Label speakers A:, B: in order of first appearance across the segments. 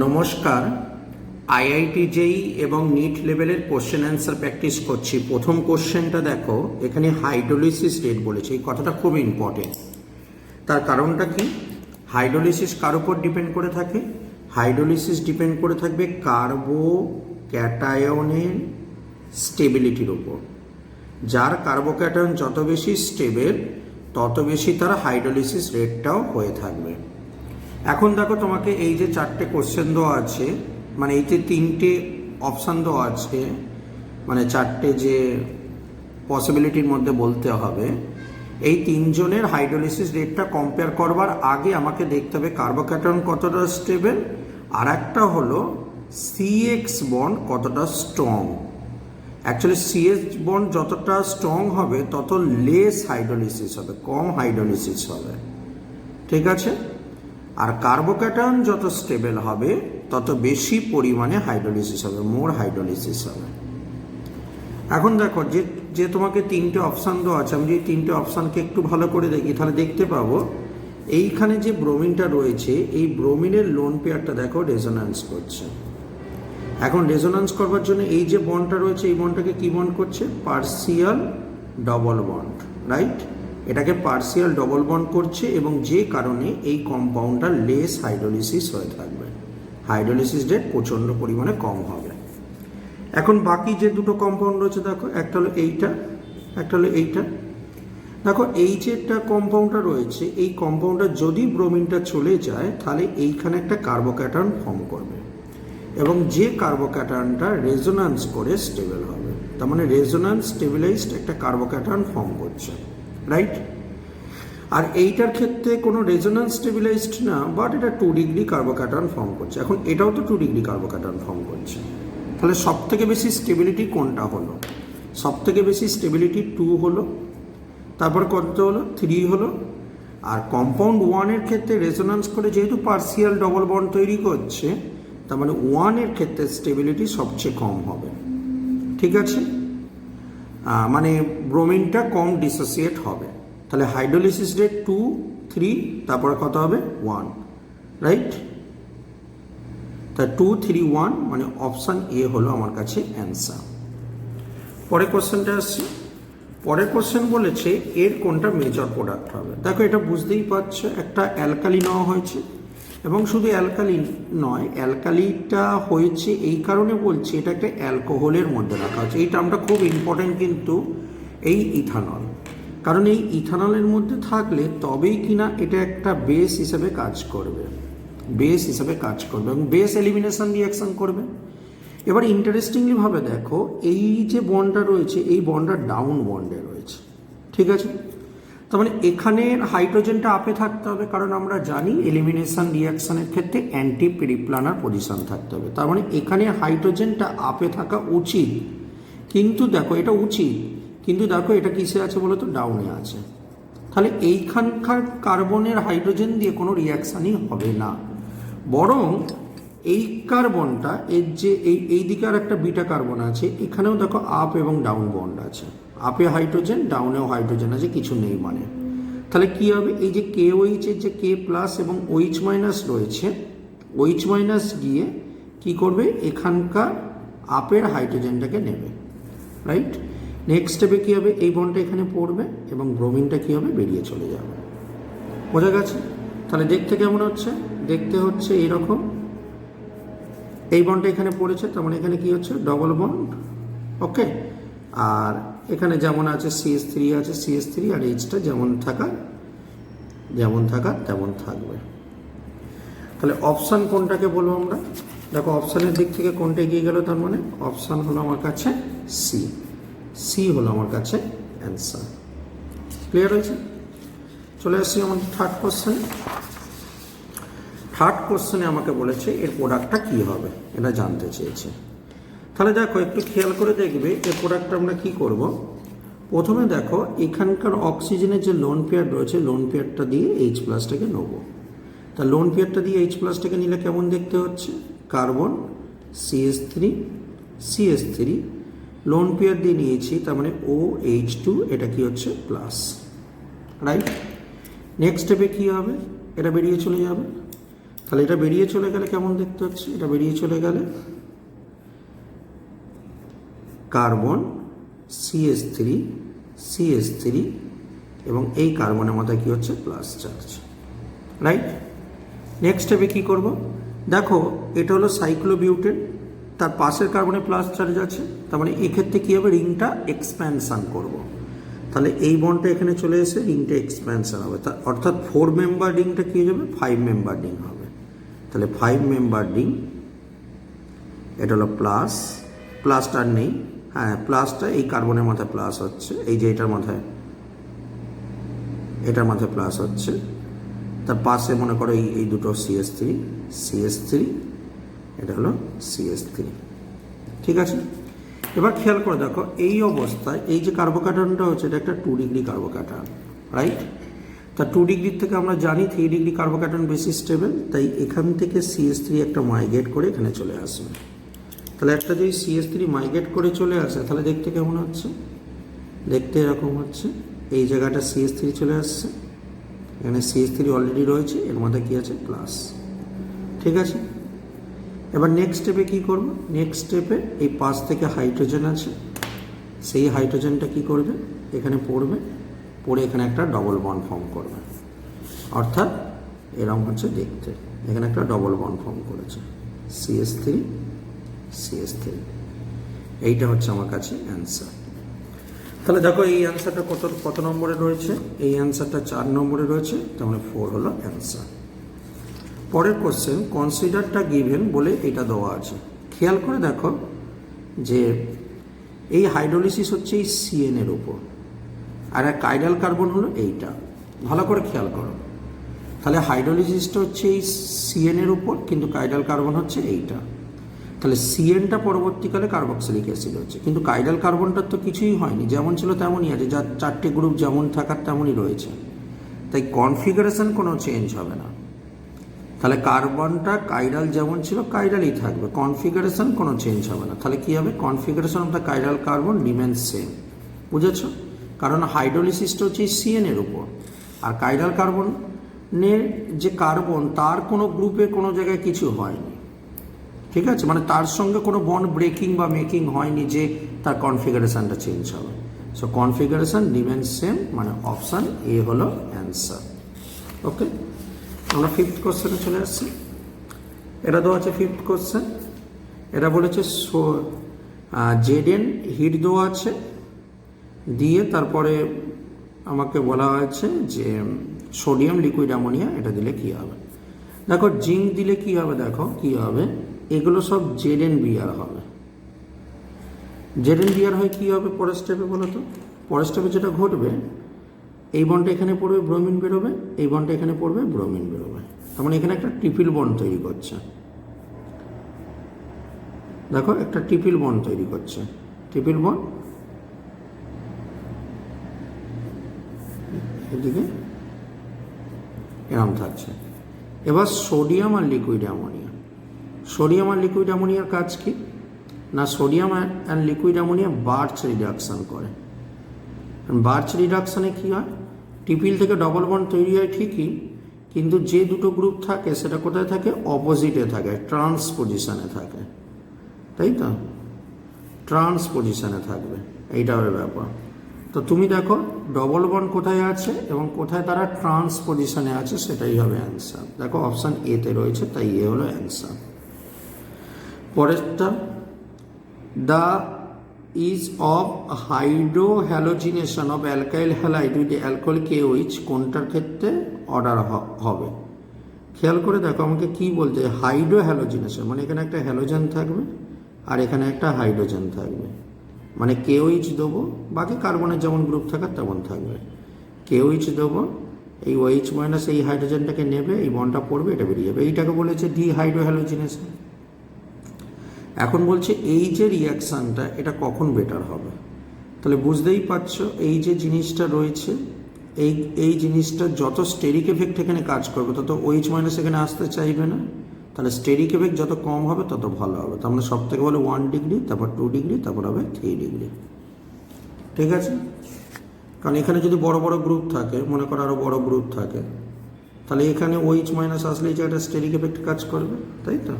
A: নমস্কার। আইআইটি জেই এবং নিট লেভেলের কোশ্চেন অ্যান্সার প্র্যাকটিস করছি। প্রথম কোশ্চেনটা দেখো, এখানে হাইড্রোলিসিস রেট বলেছে। এই কথাটা খুব ইম্পর্টেন্ট। তার কারণটা কি? হাইড্রোলিসিস কার উপর ডিপেন্ড করে থাকে? হাইড্রোলিসিস ডিপেন্ড করে থাকবে কার্বোক্যাটায়নের স্টেবিলিটির উপর। যার কার্বোক্যাটায়ন যত বেশি স্টেবল, তত বেশি তার হাইড্রোলিসিস রেটটাও হয়ে থাকবে। এখন দেখো, তোমাকে এই যে চারটে কোশ্চেন দেওয়া আছে, মানে এই যে তিনটে অপশান দেওয়া আছে, মানে চারটে যে পসিবিলিটির মধ্যে বলতে হবে, এই তিনজনের হাইড্রোলিসিস রেটটা কম্পেয়ার করবার আগে আমাকে দেখতে হবে কার্বোক্যাটায়ন কতটা স্টেবল, আর একটা হলো সিএক্স বন্ড কতটা স্ট্রং। অ্যাকচুয়ালি সিএক্স বন্ড যতটা স্ট্রং হবে তত লেস হাইড্রোলিসিস হবে, কম হাইড্রোলিসিস হবে। ঠিক আছে? আর কার্বোক্যাটায়ন যত স্টেবল হবে তত বেশি পরিমাণে হাইড্রোলিসিস হবে, মোর হাইড্রোলিসিস হবে। এখন দেখো, যে তোমাকে তিনটে অপশান দেওয়া আছে, আমি যদি তিনটে অপশানকে একটু ভালো করে দেখি তাহলে দেখতে পাবো এইখানে যে ব্রোমিনটা রয়েছে, এই ব্রোমিনের লোন পেয়ারটা দেখো রেজোন্যান্স করছে। এখন রেজোন্যান্স করবার জন্য এই যে বন্ডটা রয়েছে, এই বন্ডটাকে কি বন্ড করছে? Partial double bond, right? এটাকে পার্সিয়াল ডবল বন্ড করছে, এবং যে কারণে এই কম্পাউন্ডটা লেস হাইড্রোলিসিস হয়ে থাকবে, হাইড্রোলিসিস রেট প্রচণ্ড পরিমাণে কম হবে। এখন বাকি যে দুটো কম্পাউন্ড রয়েছে দেখো, একটা হলো এইটা, একটা হলো এইটা। দেখো, এই যে একটা কম্পাউন্ডটা রয়েছে, এই কম্পাউন্ডটা যদি ব্রোমিনটা চলে যায় তাহলে এইখানে একটা কার্বোক্যাটায়ন ফর্ম করবে, এবং যে কার্বোক্যাটায়নটা রেজোন্যান্স করে স্টেবল হবে। তার মানে রেজোন্যান্স স্টেবিলাইজড একটা কার্বোক্যাটায়ন ফর্ম করছে, রাইট? আর এইটার ক্ষেত্রে কোনো রেজোন্যান্স স্টেবিলাইজড না, বাট এটা 2 ডিগ্রি কার্বোক্যাটায়ন ফর্ম করছে। এখন এটাও তো 2 ডিগ্রি কার্বোক্যাটায়ন ফর্ম করছে। তাহলে সব থেকে বেশি স্টেবিলিটি কোনটা হলো? সব থেকে বেশি স্টেবিলিটি 2 হলো, তারপর কত হলো? 3 হলো। আর কম্পাউন্ড 1-এর ক্ষেত্রে রেজোন্যান্স করে যেহেতু পার্সিয়াল ডবল বন্ড তৈরি করছে, তার মানে 1-এর ক্ষেত্রে স্টেবিলিটি সবচেয়ে কম হবে। ঠিক আছে? মানে ব্রোমিনটা কম ডিসোসিয়েট হবে। তাহলে হাইড্রোলিসিস রেট 2, 3, তারপরে কত হবে? 1, রাইট? তা 2, 3, 1 মানে অপশান এ হলো আমার কাছে অ্যান্সার। পরের কোশ্চেনটা আসছে। পরের কোশ্চেন বলেছে এর কোনটা মেজর প্রোডাক্ট হবে। দেখো, এটা বুঝতেই পারছো, একটা অ্যালকালি নেওয়া হয়েছে, এবং শুধু অ্যালকালি নয়, অ্যালকালিটা হয়েছে এই কারণে বলছি, এটা একটা অ্যালকোহলের মধ্যে রাখা হচ্ছে। এই টার্মটা খুব ইম্পর্টেন্ট কিন্তু, এই ইথানল। কারণ এই ইথানলের মধ্যে থাকলে তবেই কিনা এটা একটা বেস হিসেবে কাজ করবে, বেস হিসেবে কাজ করবে, এবং বেস এলিমিনেশন রিয়াকশন করবে। এবার ইন্টারেস্টিংলি ভাবে দেখো, এই যে বন্ডটা রয়েছে, এই বন্ডটা ডাউন বন্ডে রয়েছে। ঠিক আছে? তার মানে এখানে হাইড্রোজেনটা আপে থাকতে হবে, কারণ আমরা জানি এলিমিনেশন রিয়াকশনের ক্ষেত্রে অ্যান্টি পেরিপ্লানার পজিশন থাকতে হবে। তার মানে এখানে হাইড্রোজেনটা আপে থাকা উচিত, কিন্তু দেখো এটা উচিত, কিন্তু দেখো এটা কিসে আছে বলো তো? ডাউনে আছে। তাহলে এইখানকার কার্বনের হাইড্রোজেন দিয়ে কোনো রিয়াকশানই হবে না, বরং এই কার্বনটা, এর যে এই দিকে আর একটা বিটা কার্বন আছে, এখানেও দেখো আপ এবং ডাউন বন্ড আছে। আপে হাইড্রোজেন, ডাউনেও হাইড্রোজেন আছে, কিছু নেই মানে। তাহলে কি হবে? এই যে কে ওইচের যে কে প্লাস এবং ওইচ মাইনাস রয়েছে, ওইচ মাইনাস গিয়ে কি করবে? এখানকার আপের হাইড্রোজেনটাকে নেবে, রাইট? নেক্সট স্টেপে কী হবে? এই বন্ডটা এখানে পড়বে এবং ব্রোমিনটা কী হবে? বেরিয়ে চলে যাবে। বোঝা গেছে? তাহলে দেখতে কেমন হচ্ছে? দেখতে হচ্ছে এইরকম। এই বন্ডটা এখানে পড়েছে, তার মানে এখানে কি হচ্ছে? Double bond. ওকে, আর এখানে যেমন আছে CH3 আছে, CH3 আর এইচটা যেমন থাকা তেমন থাকবে। তাহলে অপশান কোনটাকে বলবো আমরা? দেখো, অপশানের দিক থেকে কোনটা এগিয়ে গেল? তার মানে অপশান হলো আমার কাছে সি হলো আমার কাছে অ্যান্সার। ক্লিয়ার হয়েছে? চলে আসছি আমার থার্ড কোশ্চেন। থার্ড কোশ্চেনে আমাকে বলেছে এর প্রোডাক্টটা কী হবে, এটা জানতে চেয়েছে। তাহলে দেখো, একটু খেয়াল করে দেখবে এর প্রোডাক্টটা আমরা কী করব। প্রথমে দেখো, এখানকার অক্সিজেনের যে লোন পেয়ার রয়েছে, লোন পেয়ারটা দিয়ে এইচ প্লাসটাকে নেব। তা লোন পেয়ারটা দিয়ে এইচ প্লাসটাকে নিলে কেমন দেখতে হচ্ছে? কার্বন CH3 লোন পেয়ার দিয়ে নিয়েছি, তার মানে OH2, এটা কি হচ্ছে? Plus, right? নেক্সট স্টেপে কী হবে? এটা বেরিয়ে চলে যাবে। তাহলে এটা বেরিয়ে চলে গেলে কেমন দেখতে হচ্ছে? এটা বেরিয়ে চলে গেলে কার্বন CH3 এবং এই কার্বনের মাথায় কি হচ্ছে? Plus charge, right? নেক্সট স্টেপে কি করব? দেখো এটা হলো সাইক্লোবিউটেন, তার পাশের কার্বনে প্লাস চার্জ আছে, তার মানে এক্ষেত্রে কী হবে? রিংটা এক্সপ্যানশন করব। তাহলে এই বন্ডটা এখানে চলে এসে রিংটা এক্সপ্যানশন হবে, অর্থাৎ 4 মেম্বার রিংটা কী হয়ে যাবে? 5 মেম্বার রিং হবে। তাহলে 5 মেম্বার রিং, এটা হলো প্লাসটা নেই, হ্যাঁ প্লাসটা এই কার্বনের মাথায় প্লাস হচ্ছে, এই যে এটার মাথায় প্লাস হচ্ছে, তার পাশে মনে করো এই দুটো CH3, এটা হলো CH3, ঠিক আছে? এবার খেয়াল করে দেখো এই অবস্থায় এই যে কার্বোক্যাটায়নটা হচ্ছে এটা একটা 2 ডিগ্রি কার্বোক্যাটায়ন, রাইট? তা 2 ডিগ্রির থেকে আমরা জানি 3 ডিগ্রি কার্বোক্যাটায়ন বেশি স্টেবল, তাই এখান থেকে CH3 একটা মাইগ্রেট করে এখানে চলে আসবে। তাহলে একটা যদি CH3 মাইগ্রেট করে চলে আসে তাহলে দেখতে কেমন হচ্ছে? দেখতে এরকম হচ্ছে, এই জায়গাটা CH3 চলে আসছে, এখানে CH3 অলরেডি রয়েছে, এর মধ্যে কি আছে? প্লাস, ঠিক আছে? এবার নেক্সট স্টেপে কি করব? নেক্সট স্টেপে এই পাশ থেকে হাইড্রোজেন আছে, সেই হাইড্রোজেনটা কি করবে? এখানে পড়ে এখানে একটা ডবল বন্ড ফর্ম করবে, অর্থাৎ এরকম হচ্ছে দেখতে, এখানে একটা ডবল বন্ড ফর্ম করেছে CH3, এইটা হচ্ছে আমার কাছে অ্যান্সার। তাহলে দেখো এই অ্যান্সারটা কত নম্বরে রয়েছে? এই অ্যান্সারটা 4 নম্বরে রয়েছে, তার মানে 4 হলো অ্যান্সার। পরের কোশ্চেন, কনসিডারটা গিভেন বলে এটা দেওয়া আছে। খেয়াল করে দেখো যে এই হাইড্রোলিসিস হচ্ছে এই CN এর উপর, আর এক কাইরাল কার্বন হলো এইটা, ভালো করে খেয়াল করো। তাহলে হাইড্রোলিসিসটা হচ্ছে এই CN এর উপর, কিন্তু কাইরাল কার্বন হচ্ছে এইটা। তাহলে CNটা পরবর্তীকালে কার্বক্সিলিক অ্যাসিড হচ্ছে, কিন্তু কাইরাল কার্বনটার তো কিছুই হয়নি, যেমন ছিল তেমনই আছে, যার 4টে গ্রুপ যেমন থাকার তেমনই রয়েছে, তাই কনফিগারেশন কোনো চেঞ্জ হবে না। তাহলে কার্বনটা কাইরাল যেমন ছিল কাইরালই থাকবে, কনফিগারেশন কোনো চেঞ্জ হবে না। তাহলে কী হবে? Configuration of the chiral carbon remains same, বুঝেছো? কারণ হাইড্রোলিসিসটা হচ্ছে CN এর উপর, আর কাইরাল কার্বনের যে কার্বন তার কোনো গ্রুপে কোনো জায়গায় কিছু হয়নি, ঠিক আছে? মানে তার সঙ্গে কোনো বন্ড ব্রেকিং বা মেকিং হয়নি যে তার কনফিগারেশনটা চেঞ্জ হবে। সো কনফিগারেশন রিমেন্স সেম, মানে অপশান এ হলো অ্যান্সার। ওকে, আমরা 5th কোশ্চেনে চলে আসছি। এটা দেওয়া আছে 5th কোশ্চেন, এটা বলেছে Zn হিট দেওয়া আছে, দিয়ে তারপরে আমাকে বলা হয়েছে যে সোডিয়াম লিকুইড অ্যামোনিয়া এটা দিলে কী হবে। দেখো জিঙ্ক দিলে কী হবে, দেখো কী হবে, এগুলো সব ZnBr হবে। ZnBr হয় কী হবে পরের স্টেপে বলো তো? পরের স্টেপে যেটা ঘটবে, এই বন্ডটা এখানে পড়বে, ব্রোমিন বেরোবে, এই বন্ডটা এখানে পড়বে, ব্রোমিন বেরোবে, তার মানে এখানে একটা ট্রিপল বন্ড তৈরি করছে। দেখো একটা ট্রিপল বন্ড তৈরি করছে, ট্রিপল বন্ড এদিকে এরম থাকছে। এবার সোডিয়াম আর লিকুইড অ্যামোনিয়া, সোডিয়াম আর লিকুইড অ্যামোনিয়ার কাজ কি না? Sodium and liquid ammonia birch reduction করে। বার্চ রিডাকশানে কী হয়? ট্রিপল থেকে ডবল বন্ড তৈরি হয় ঠিকই, কিন্তু যে দুটো গ্রুপ থাকে সেটা কোথায় থাকে? অপোজিটে থাকে, ট্রান্স পজিশানে থাকে, তাই তো? ট্রান্স পজিশানে থাকবে, এইটা হবে ব্যাপার। তো তুমি দেখো ডবল বন্ড কোথায় আছে এবং কোথায় তারা ট্রান্স পজিশানে আছে, সেটাই হবে অ্যান্সার। দেখো অপশান এতে রয়েছে, তাই এ হলো অ্যান্সার। পরেরটা, the is of hydrohalogenation of alkyl halide with alcohol KOH কোনটার ক্ষেত্রে অর্ডার হবে? খেয়াল করে দেখো আমাকে কি বলতে, হাইড্রোহ্যালোজিনেশন মানে এখানে একটা হ্যালোজেন থাকবে আর এখানে একটা হাইড্রোজেন থাকবে, মানে KOH দেবো, বাকি কার্বনের যেমন গ্রুপ থাকার তেমন থাকবে। KOH দেবো, এই OH মাইনাস এই হাইড্রোজেনটাকে নেবে, এই বন্ডটা পড়বে, এটা বেরিয়ে যাবে, এইটাকে বলেছে ডিহাইড্রোহ্যালোজিনেশন। এখন বলছে এই যে রিয়াকশানটা এটা কখন বেটার হবে? তাহলে বুঝতেই পারছো এই যে জিনিসটা রয়েছে, এই জিনিসটা যত স্টেরিক এফেক্ট এখানে কাজ করবে তত OH মাইনাস এখানে আসতে চাইবে না, তাহলে স্টেরিক এফেক্ট যত কম হবে তত ভালো হবে। তার মানে সব থেকে বলে 1 ডিগ্রি, তারপর 2 ডিগ্রি, তারপর হবে 3 ডিগ্রি, ঠিক আছে? কারণ এখানে যদি বড় বড় গ্রুপ থাকে, মনে করো আরও বড় গ্রুপ থাকে, তাহলে এখানে OH মাইনাস আসলে এই জায়গাটা স্টেরিক এফেক্ট কাজ করবে, তাই তো।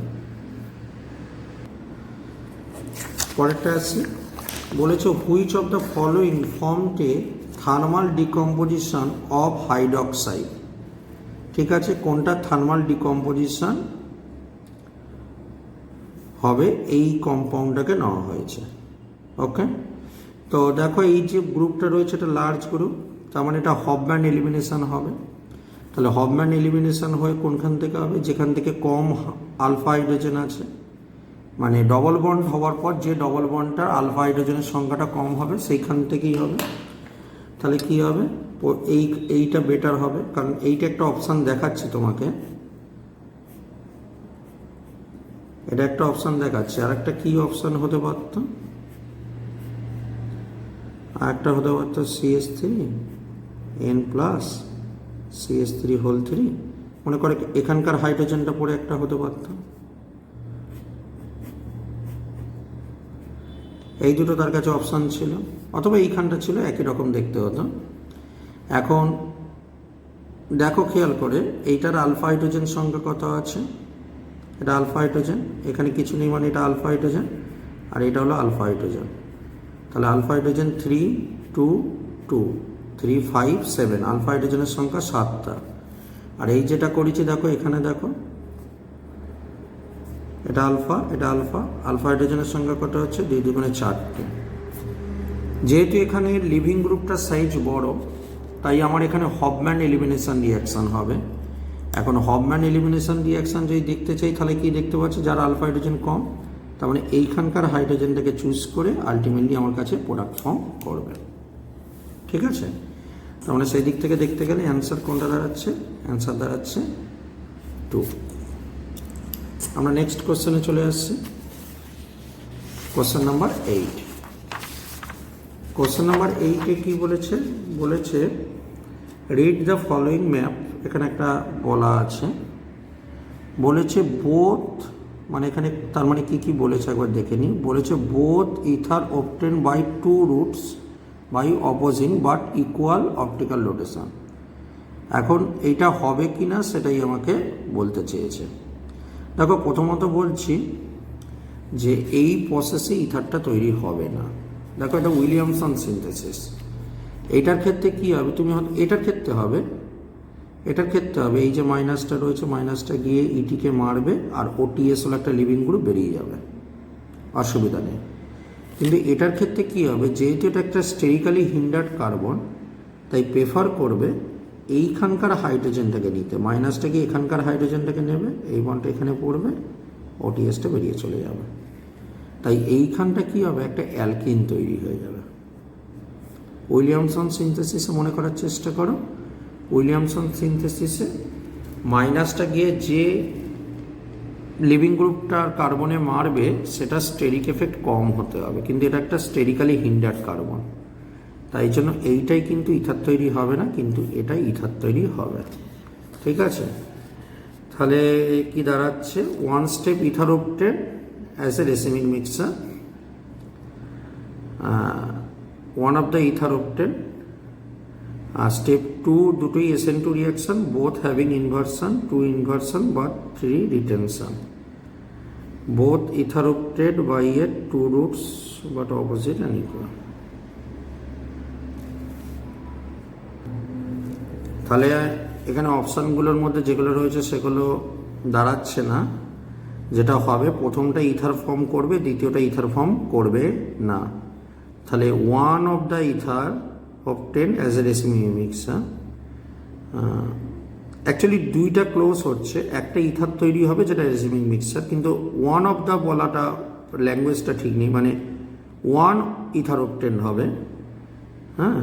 A: পরেরটা আছে, বলেছে which of the following formed A thermal decomposition of hydroxide. ঠিক আছে, কোনটা থার্মাল ডিকম্পোজিশন হবে এই কম্পাউন্ডটাকে নেওয়া হয়েছে। ওকে, তো দেখো এই যে গ্রুপটা রয়েছে এটা লার্জ গ্রুপ, তার মানে এটা হফম্যান এলিমিনেশন হবে। তাহলে হফম্যান এলিমিনেশন হয়ে কোনখান থেকে হবে, যেখান থেকে কম আলফা হাইড্রোজেন আছে, মানে ডবল বন্ড হওয়ার পর যে ডবল বন্ডটার আলফা হাইড্রোজেনের সংখ্যাটা কম হবে সেইখান থেকেই হবে। তাহলে কি হবে, এইটা বেটার হবে, কারণ এইটা একটা অপশান দেখাচ্ছি তোমাকে, এটা একটা অপশান দেখাচ্ছে। আর একটা কি অপশান হতে পারতো, আর একটা হতে পারতো CH3N প্লাস CH3 হোল 3, মনে করে এখানকার হাইড্রোজেনটা পরে একটা হতে পারতো। এই দুটো তার কাছে অপশান ছিল, অথবা এইখানটা ছিল, একই রকম দেখতে হতো। এখন দেখো খেয়াল করে, এইটার আলফা হাইড্রোজেন সংখ্যা কত আছে, এটা আলফা হাইড্রোজেন, এখানে কিছু নেই মানে এটা আলফা হাইড্রোজেন, আর এটা হলো আলফা হাইড্রোজেন। তাহলে আলফা হাইড্রোজেন 3 2 2 3 5 7, আলফা হাইড্রোজেনের সংখ্যা 7টা। আর এই যেটা করেছি দেখো, এখানে দেখো এটা আলফা, এটা আলফা, আলফা হাইড্রোজেনের সংখ্যা কত হচ্ছে 2 2 4টে। যেহেতু এখানে লিভিং গ্রুপটার সাইজ বড়, তাই আমার এখানে হফম্যান এলিমিনেশন রিয়াকশান হবে। এখন হফম্যান এলিমিনেশন রিয়াকশান যদি দেখতে চাই, তাহলে কি দেখতে পাচ্ছি, যার আলফা হাইড্রোজেন কম, তার মানে এইখানকার হাইড্রোজেনটাকে চুজ করে আলটিমেটলি আমার কাছে প্রোডাক্ট ফর্ম করবে। ঠিক আছে, তার মানে সেই দিক থেকে দেখতে গেলে অ্যান্সার কোনটা দাঁড়াচ্ছে, অ্যান্সার দাঁড়াচ্ছে 2। আমরা নেক্সট কোশ্চেনে চলে আসছি, কোশ্চেন নাম্বার 8। কোশ্চেন নাম্বার 8-এ কি বলেছে, বলেছে রিড দ্য ফলোয়িং ম্যাপ। এখানে একটা বলা আছে, বলেছে বোথ, মানে এখানে তার মানে কি কি বলেছে একবার দেখে নিই। বলেছে both either obtain by 2 routes by opposing but equal optical rotation. এখন এইটা হবে কি না সেটাই আমাকে বলতে চেয়েছে। দেখো প্রথমত বলছি যে এই প্রসেসে ইথারটা তৈরি হবে না। দেখো এটা উইলিয়ামসন সিনথেসিস, এইটার ক্ষেত্রে কি হবে, তুমি এটার ক্ষেত্রে হবে, এটার ক্ষেত্রে হবে এই যে মাইনাসটা রয়েছে, মাইনাসটা গিয়ে ইটিকে মারবে আর OTS হলো একটা লিভিং গ্রুপ বেরিয়ে যাবে, অসুবিধা নেই। কিন্তু এটার ক্ষেত্রে কি হবে, যেহেতু এটা একটা স্টেরিক্যালি হিন্ডার্ড কার্বন, তাই প্রেফার করবে এইখানকার হাইড্রোজেনটাকে নিতে, মাইনাসটা গিয়ে এখানকার হাইড্রোজেনটাকে নেবে, এই বন্ডটা এখানে পড়বে, OTSটা বেরিয়ে চলে যাবে। তাই এইখানটা কি হবে, একটা অ্যালকিন তৈরি হয়ে যাবে। উইলিয়ামসন সিনথেসিসে মনে করার চেষ্টা করো, উইলিয়ামসন সিনথেসিসে মাইনাসটা গিয়ে যে লিভিং গ্রুপটার কার্বনে মারবে সেটা স্টেরিক এফেক্ট কম হতে হবে, কিন্তু এটা একটা স্টেরিক্যালি হিন্ডার্ড কার্বন, তাই জন্য এইটাই কিন্তু ইথার তৈরি হবে না, কিন্তু এটাই ইথার তৈরি হবে। ঠিক আছে, তাহলে কি দাঁড়াচ্ছে, 1 step ether obtain as a racemic mixer, 1 of the ether obtained, step 2 দুটোই SN2 reaction, both having inversion, 2 inversion but 3 retention, both ether obtained by a 2 roots but opposite and equal। তাহলে এখানে অপশানগুলোর মধ্যে যেগুলো রয়েছে সেগুলো দাঁড়াচ্ছে না, যেটা হবে প্রথমটা ইথার ফর্ম করবে, দ্বিতীয়টা ইথার ফর্ম করবে না। তাহলে 1 of the ether obtained as a racemic mixture, actually দুইটা ক্লোজ হচ্ছে, একটা ইথার তৈরি হবে যেটা রেসিমিক মিক্সচার, কিন্তু 1 of the বলাটা ল্যাঙ্গুয়েজটা ঠিক নেই, মানে 1 ether obtained হবে, হ্যাঁ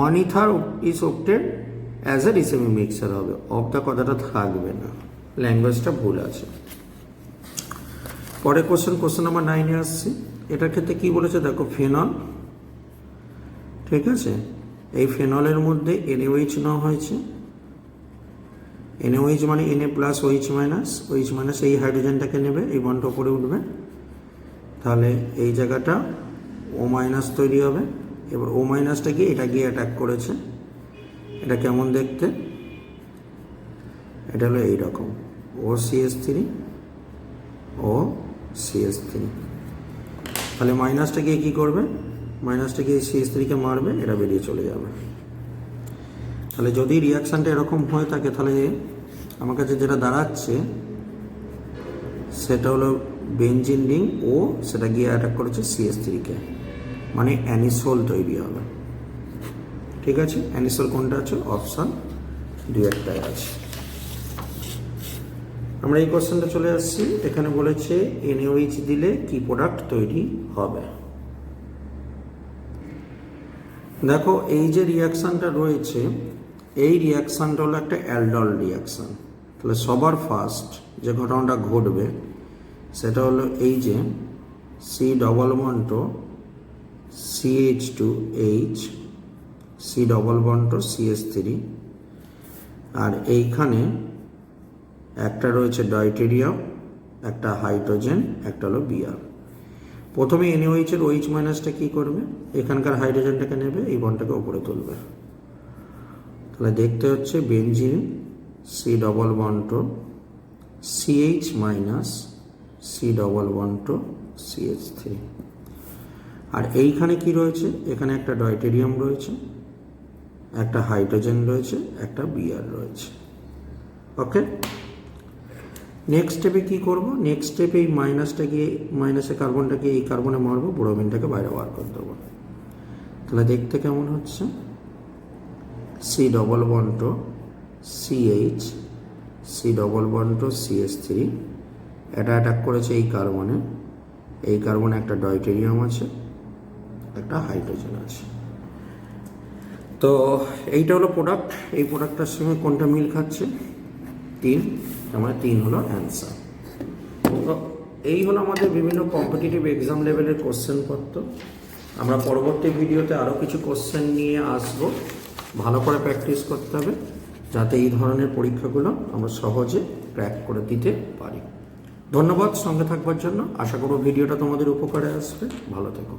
A: 1 ether is obtained as a racemic mixture হবে, অফ দ্য কথাটা থাকবে না, ল্যাঙ্গুয়েজটা ভুল আছে। পরে কোশ্চেন নাম্বার 9-এ আসছি। এটার ক্ষেত্রে কি বলেছে দেখো, ফেনল, ঠিক আছে, এই ফেনলের মধ্যে NaOH নেওয়া হয়েছে, NaOH মানে Na plus OH minus, OH minus এই হাইড্রোজেনটাকে নেবে, এই বন্ডটা উপরে উঠবে, তাহলে এই জায়গাটা O মাইনাস তৈরি হবে। এবার O মাইনাসটা গিয়ে এটা গিয়ে অ্যাটাক করেছে, এটা কেমন দেখতে, এটা হলো এইরকম OCH3 ও CH3, তাহলে মাইনাসটা গিয়ে কী করবে, মাইনাসটা গিয়ে CH3কে মারবে, এটা বেরিয়ে চলে যাবে। তাহলে যদি রিয়াকশানটা এরকম হয়ে থাকে তাহলে আমার কাছে যেটা দাঁড়াচ্ছে সেটা হলো বেঞ্জিন রিং ও সেটা গিয়ে অ্যাটাক করেছে CH3কে, মানে অ্যানিসোল তৈরি হবে। ঠিক আছে, অ্যানিসোল কোনটা আছে, অপশান 2 আছে। আমরা এই কোশ্চেনটা চলে আসছি, এখানে বলেছে NaOH দিলে কি প্রোডাক্ট তৈরি হবে। দেখো এই যে রিয়াকশানটা রয়েছে, এই রিয়াকশানটা হলো একটা অ্যালডল রিয়াকশান। তাহলে সবার ফার্স্ট যে ঘটনাটা ঘটবে সেটা হলো এই যে C double bond CH2H, C double bond CH3, আর এইখানে একটা রয়েছে ডয়টেরিয়াম, একটা হাইড্রোজেন, একটা হলো Br। প্রথমে NaOH এর OH মাইনাসটা কী করবে, এখানকার হাইড্রোজেনটাকে নেবে, এই বন্ডটাকে উপরে তুলবে। তাহলে দেখতে হচ্ছে benzene C double bond CH minus C double bond CH3, আর এইখানে কি রয়েছে, এখানে একটা ডয়টেরিয়াম রয়েছে, একটা হাইড্রোজেন রয়েছে, একটা Br রয়েছে। ওকে, নেক্সট স্টেপে কী করবো, নেক্সট স্টেপে এই মাইনাসটাকে, মাইনাসে কার্বনটাকে এই কার্বনে মারবো, ব্রোমিনটাকে বাইরে বার করে দেবো। তাহলে দেখতে কেমন হচ্ছে, C double bond CH, C double bond CH3, এটা অ্যাটাক করেছে এই কার্বনে, এই কার্বনে একটা ডয়টেরিয়াম আছে, একটা হাইড্রোজেন আছে। তো এইটা হলো প্রোডাক্ট, এই প্রোডাক্টটার সঙ্গে কোনটা মিল খাচ্ছে, 3, আমার 3 হলো অ্যান্সার। তো এই হলো আমাদের বিভিন্ন কম্পিটিটিভ এক্সাম লেভেলের কোশ্চেন পত্র। আমরা পরবর্তী ভিডিওতে আরও কিছু কোশ্চেন নিয়ে আসব, ভালো করে প্র্যাকটিস করতে হবে যাতে এই ধরনের পরীক্ষাগুলো আমরা সহজে ক্র্যাক করে দিতে পারি। ধন্যবাদ সঙ্গে থাকবার জন্য, আশা করব ভিডিওটা তোমাদের উপকারে আসবে। ভালো থেকো।